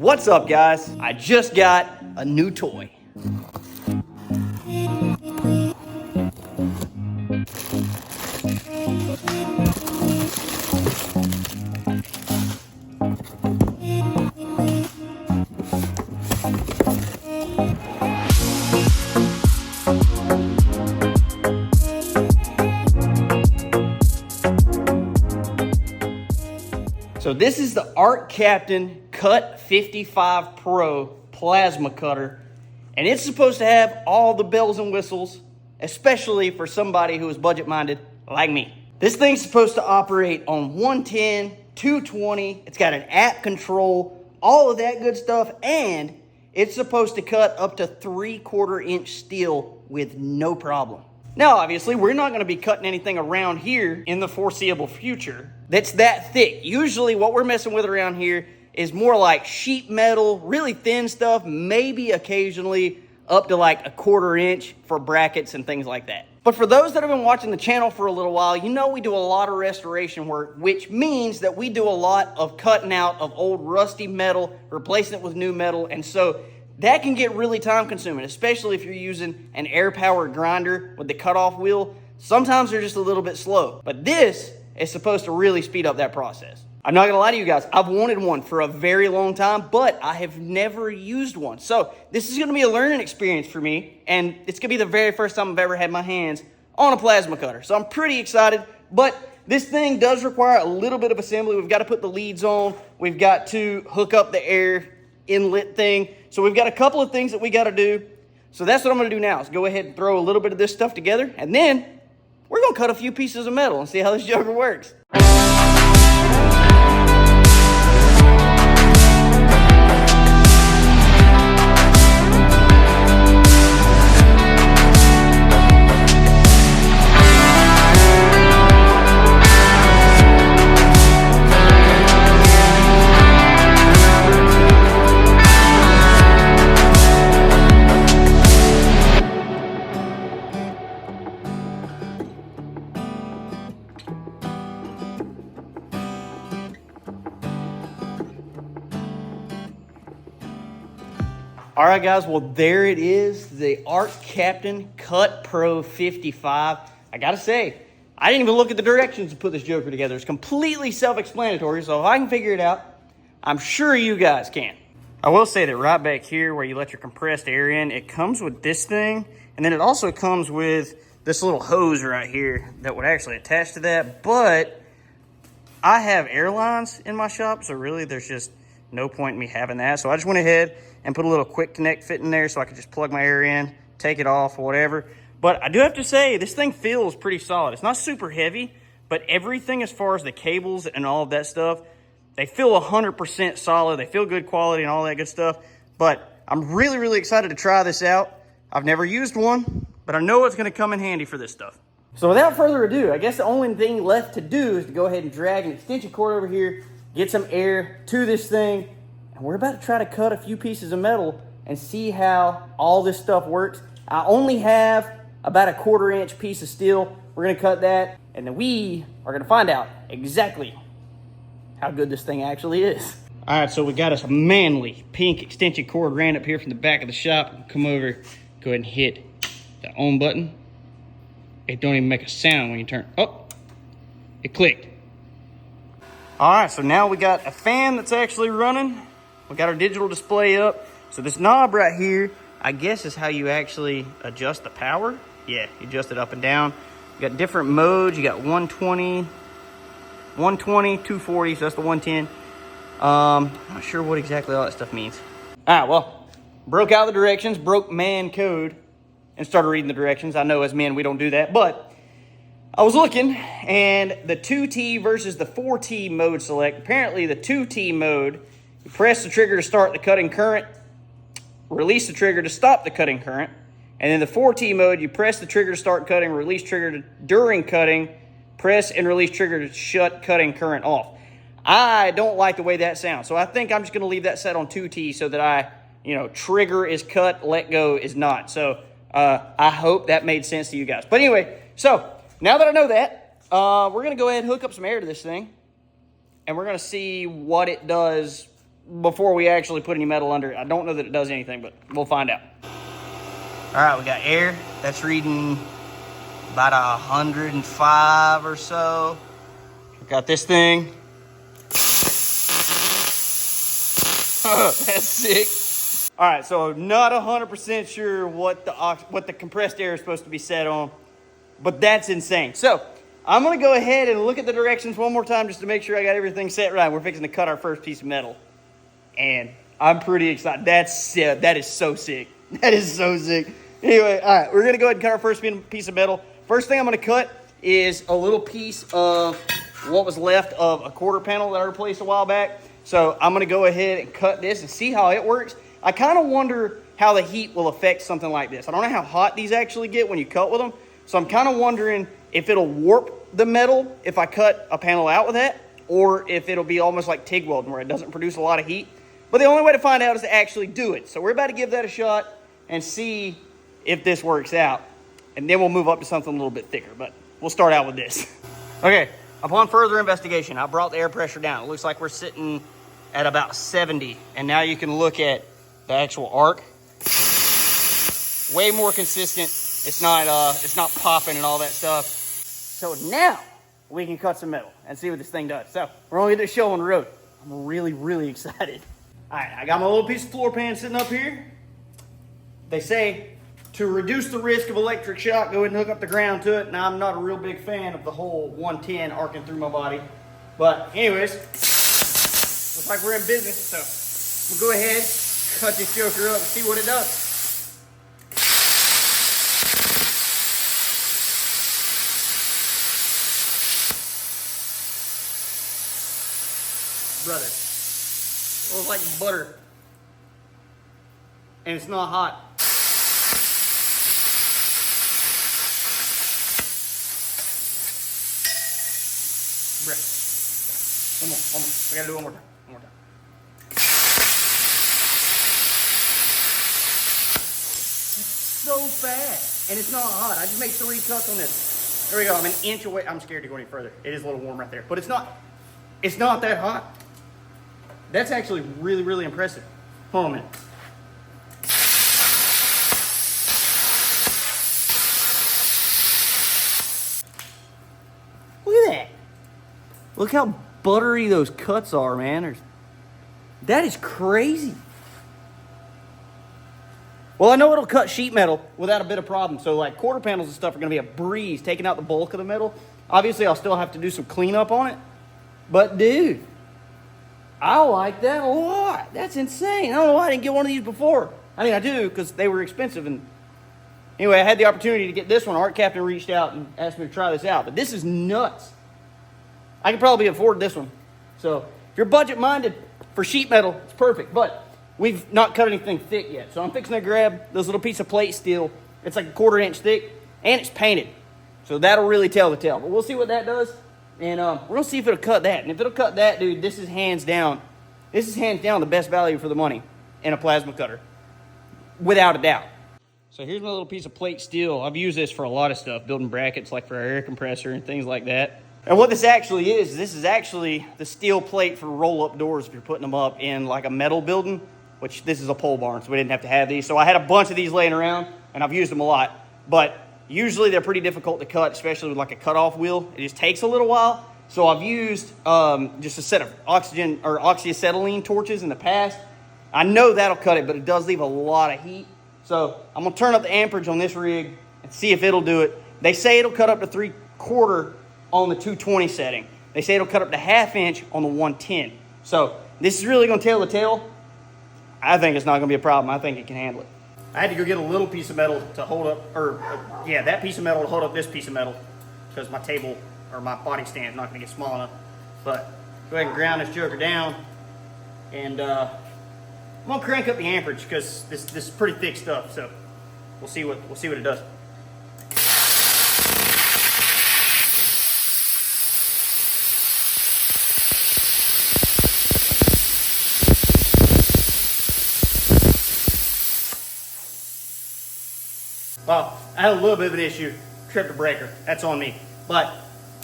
What's up, guys? I just got a new toy. So this is the ArcCaptain Cut55Pro plasma cutter, and it's supposed to have all the bells and whistles, especially for somebody who is budget-minded like me. This thing's supposed to operate on 110, 220, it's got an app control, all of that good stuff, and it's supposed to cut up to 3/4 inch steel with no problem. Now, obviously, we're not going to be cutting anything around here in the foreseeable future that's that thick. Usually what we're messing with around here is more like sheet metal, really thin stuff, maybe occasionally up to like 1/4 inch for brackets and things like that. But for those that have been watching the channel for a little while, you know we do a lot of restoration work, which means that we do a lot of cutting out of old rusty metal, replacing it with new metal, and so that can get really time consuming, especially if you're using an air-powered grinder with the cutoff wheel. Sometimes they're just a little bit slow, but this is supposed to really speed up that process. I'm not gonna lie to you guys, I've wanted one for a very long time, but I have never used one. So this is gonna be a learning experience for me, and it's gonna be the very first time I've ever had my hands on a plasma cutter. So I'm pretty excited, but this thing does require a little bit of assembly. We've got to put the leads on. We've got to hook up the air inlet thing. So we've got a couple of things that we got to do. So that's what I'm going to do now, is go ahead and throw a little bit of this stuff together, and then we're going to cut a few pieces of metal and see how this joker works. All right, guys, well, there it is, the ArcCaptain Cut Pro 55. I gotta say, I didn't even look at the directions to put this joker together. It's completely self-explanatory, so if I can figure it out, I'm sure you guys can. I will say that right back here where you let your compressed air in, it comes with this thing, and then it also comes with this little hose right here that would actually attach to that, but I have airlines in my shop, so really there's just no point in me having that. So I just went ahead and put a little quick connect fit in there so I could just plug my air in, take it off, whatever. But I do have to say, this thing feels pretty solid. It's not super heavy, but everything as far as the cables and all of that stuff, they feel 100% solid. They feel good quality and all that good stuff. But I'm really, really excited to try this out. I've never used one, but I know it's gonna come in handy for this stuff. So without further ado, I guess the only thing left to do is to go ahead and drag an extension cord over here, get some air to this thing, and we're about to try to cut a few pieces of metal and see how all this stuff works. I only have about 1/4 inch piece of steel. We're gonna cut that, and then we are gonna find out exactly how good this thing actually is. All right, so we got us a manly pink extension cord ran up here from the back of the shop. Come over, go ahead and hit the on button. It don't even make a sound when you turn, oh, it clicked. All right, so now we got a fan that's actually running. We got our digital display up. So this knob right here, I guess is how you actually adjust the power. Yeah, you adjust it up and down. You got different modes. You got 120, 240, so that's the 110. Not sure what exactly all that stuff means. All right, well, broke out the directions, broke man code, and started reading the directions. I know as men, we don't do that, but I was looking, and the 2T versus the 4T mode select. Apparently, the 2T mode, you press the trigger to start the cutting current, release the trigger to stop the cutting current, and in the 4T mode, you press the trigger to start cutting, release trigger during cutting, press and release trigger to shut cutting current off. I don't like the way that sounds, so I think I'm just going to leave that set on 2T so that trigger is cut, let go is not. So I hope that made sense to you guys. But anyway, so now that I know that, we're going to go ahead and hook up some air to this thing, and we're going to see what it does before we actually put any metal under it. I don't know that it does anything, but we'll find out. All right, we got air. That's reading about 105 or so. We got this thing. That's sick. All right, so not 100% sure what the compressed air is supposed to be set on, but that's insane. So I'm gonna go ahead and look at the directions one more time just to make sure I got everything set right. We're fixing to cut our first piece of metal, and I'm pretty excited. That is so sick. That is so sick. Anyway, all right, we're gonna go ahead and cut our first piece of metal. First thing I'm gonna cut is a little piece of what was left of a quarter panel that I replaced a while back. So I'm gonna go ahead and cut this and see how it works. I kind of wonder how the heat will affect something like this. I don't know how hot these actually get when you cut with them. So I'm kind of wondering if it'll warp the metal if I cut a panel out with that, or if it'll be almost like TIG welding where it doesn't produce a lot of heat. But the only way to find out is to actually do it. So we're about to give that a shot and see if this works out. And then we'll move up to something a little bit thicker, but we'll start out with this. Okay, upon further investigation, I brought the air pressure down. It looks like we're sitting at about 70. And now you can look at the actual arc. Way more consistent. It's not popping and all that stuff. So now we can cut some metal and see what this thing does. So we're only gonna show on the road. I'm really, really excited. All right, I got my little piece of floor pan sitting up here. They say to reduce the risk of electric shock, go ahead and hook up the ground to it. Now, I'm not a real big fan of the whole 110 arcing through my body. But anyways, looks like we're in business. So we'll go ahead, cut this joker up and see what it does. Brother, it looks like butter. And it's not hot. Bruh. One more. We gotta do it one more time. It's so fast. And it's not hot. I just made 3 cuts on this. There we go. I'm an inch away. I'm scared to go any further. It is a little warm right there. But it's not that hot. That's actually really, really impressive. Hold on a minute. Look at that. Look how buttery those cuts are, man. That is crazy. Well, I know it'll cut sheet metal without a bit of problem. So like quarter panels and stuff are gonna be a breeze, taking out the bulk of the metal. Obviously, I'll still have to do some cleanup on it. But dude, I like that a lot. That's insane. I don't know why I didn't get one of these before. I mean, I do because they were expensive. And anyway, I had the opportunity to get this one. ArcCaptain reached out and asked me to try this out. But this is nuts. I can probably afford this one. So if you're budget minded for sheet metal, it's perfect. But we've not cut anything thick yet. So I'm fixing to grab this little piece of plate steel. It's like a 1/4 inch thick and it's painted. So that'll really tell the tale. But we'll see what that does. And we're gonna see if it'll cut that. And if it'll cut that, dude, this is hands down the best value for the money in a plasma cutter, without a doubt. So here's my little piece of plate steel. I've used this for a lot of stuff, building brackets like for our air compressor and things like that. And what this actually is, this is actually the steel plate for roll-up doors if you're putting them up in like a metal building, which this is a pole barn, so we didn't have to have these. So I had a bunch of these laying around, and I've used them a lot. But usually they're pretty difficult to cut, especially with like a cutoff wheel. It just takes a little while. So I've used just a set of oxygen or oxyacetylene torches in the past. I know that'll cut it, but it does leave a lot of heat. So I'm gonna turn up the amperage on this rig and see if it'll do it. They say it'll cut up to 3/4 on the 220 setting. They say it'll cut up to 1/2 inch on the 110. So this is really gonna tell the tale. I think it's not gonna be a problem. I think it can handle it. I had to go get a little piece of metal to hold up, that piece of metal to hold up this piece of metal because my table or my body stand is not gonna get small enough. But go ahead and ground this joker down, and I'm gonna crank up the amperage because this is pretty thick stuff. So we'll see what it does. Well, I had a little bit of an issue, tripped a breaker, that's on me. But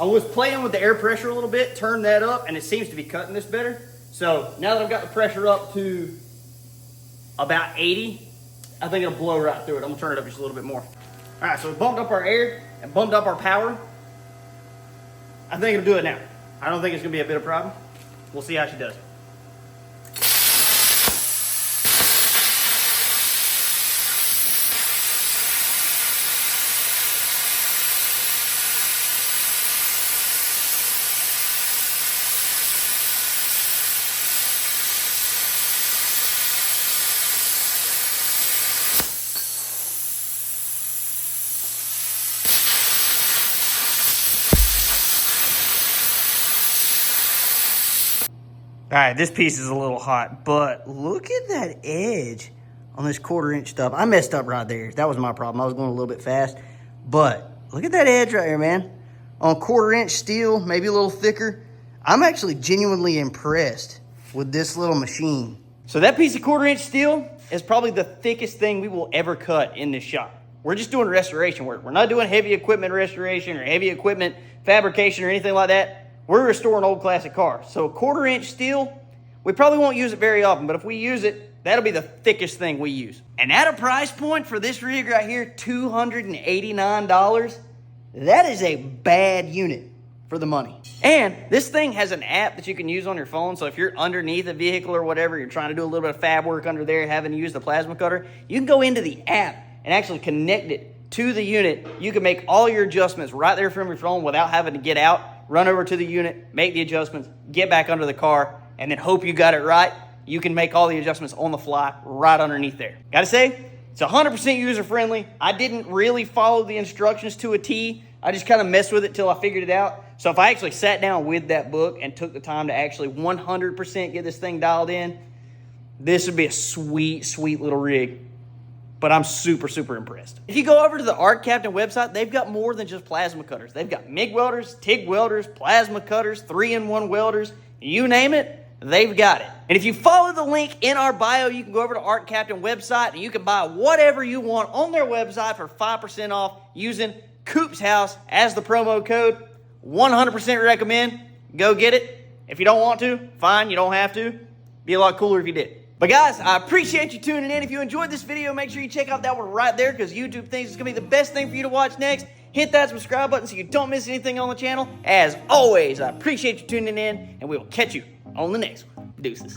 I was playing with the air pressure a little bit, turned that up, and it seems to be cutting this better. So now that I've got the pressure up to about 80, I think it'll blow right through it. I'm gonna turn it up just a little bit more. All right, so we bumped up our air and bumped up our power. I think it'll do it now. I don't think it's gonna be a bit of a problem. We'll see how she does. All right, this piece is a little hot, but look at that edge on this 1/4 inch stuff. I messed up right there. That was my problem. I was going a little bit fast, but look at that edge right here, man. On 1/4 inch steel, maybe a little thicker. I'm actually genuinely impressed with this little machine. So that piece of 1/4 inch steel is probably the thickest thing we will ever cut in this shop. We're just doing restoration work. We're not doing heavy equipment restoration or heavy equipment fabrication or anything like that. We're restoring old classic cars. So 1/4 inch steel, we probably won't use it very often, but if we use it, that'll be the thickest thing we use. And at a price point for this rig right here, $289, that is a bad unit for the money. And this thing has an app that you can use on your phone. So if you're underneath a vehicle or whatever, you're trying to do a little bit of fab work under there, having to use the plasma cutter, you can go into the app and actually connect it to the unit. You can make all your adjustments right there from your phone without having to get out, run over to the unit, make the adjustments, get back under the car, and then hope you got it right. You can make all the adjustments on the fly right underneath there. Gotta say, it's 100% user-friendly. I didn't really follow the instructions to a T. I just kind of messed with it till I figured it out. So if I actually sat down with that book and took the time to actually 100% get this thing dialed in, this would be a sweet, sweet little rig. But I'm super, super impressed. If you go over to the ArcCaptain website, they've got more than just plasma cutters. They've got MIG welders, TIG welders, plasma cutters, 3-in-1 welders. You name it, they've got it. And if you follow the link in our bio, you can go over to ArcCaptain website and you can buy whatever you want on their website for 5% off using Coop's House as the promo code. 100% recommend. Go get it. If you don't want to, fine, you don't have to. Be a lot cooler if you did. But guys, I appreciate you tuning in. If you enjoyed this video, make sure you check out that one right there because YouTube thinks it's going to be the best thing for you to watch next. Hit that subscribe button so you don't miss anything on the channel. As always, I appreciate you tuning in, and we will catch you on the next one. Deuces.